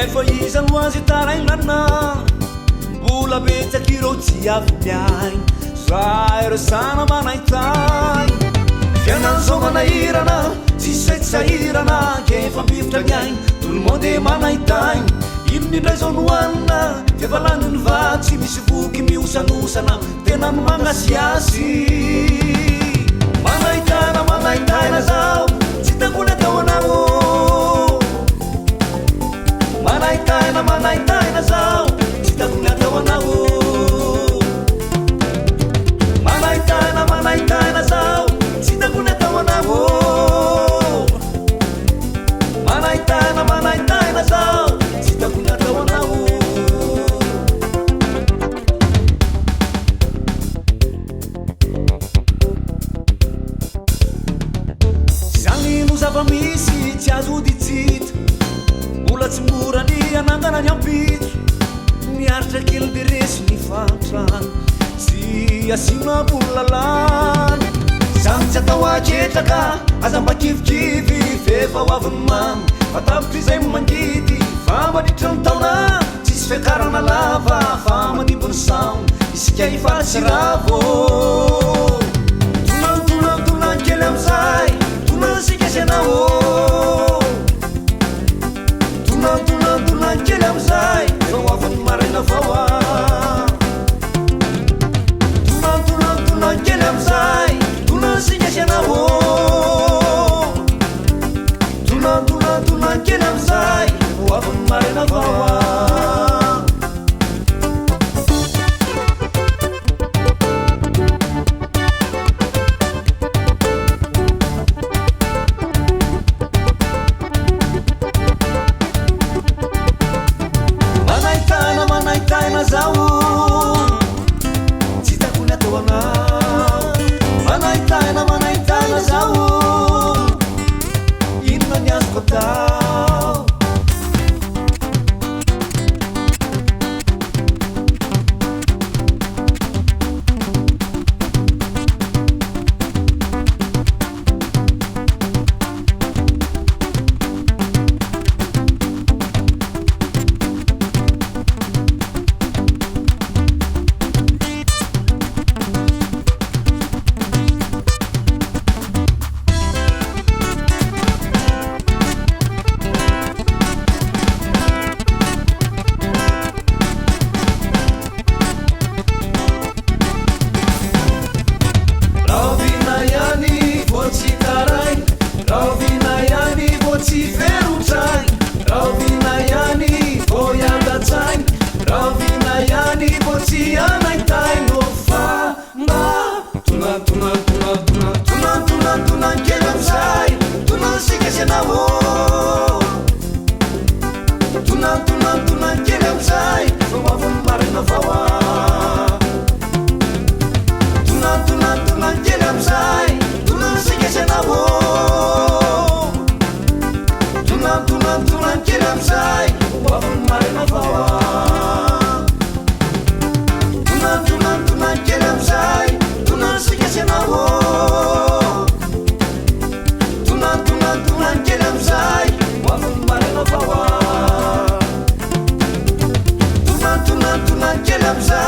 efa izy aloazy tarailana mbola betsaka ireo tsy avy miaigny zay ireo sana manaitany fiainany zao manahirana tsisy saitsahirana kefa mbivotra miaigny tout le monde manaitany ino indray zao nohanina fiavalaniny va tsy misy voky miosanosana tena no magnasiasy manaitaina zao tsy tangoly atao anao manaitaina zao tsy tangoly atao anao manaitaina zao tsy tangoly atao anao manaitaina zao tsy tangoly atao anao zanino zava-misy tsy azo ditsita mbola tsy morany anangana ny ampitso miaritra kely de resy ny fantrano tsy asina ambony lalana zany tsy atao aketraka aza mba kivikivy fefa ho aviny mamy fa tapitry izay mangidy fa manitra ny taona tsisy fiakarana lava fa manimbony saona isika hifatsy ravo tonantonantonan kely amizay tonansika sianao tonantonantonan kely amizay zao aviny maraina vao a tonantonantonan kely amizay tonansika sianao tonantonantonan kely amizay zao aviny maraina vao a manaitaina zao tsy takony atao anao manaitaina zao inona ny azoko atao Tunantunan kely amizay zao aviny maraina vao a tunantunan kely amizay tonansika sianao tunantunan kely amizay zao aviny maraina vao a tunantunan kely amizay tonansika sianao tunantunan kely amizay zao aviny maraina vao a tunantunan kely amizay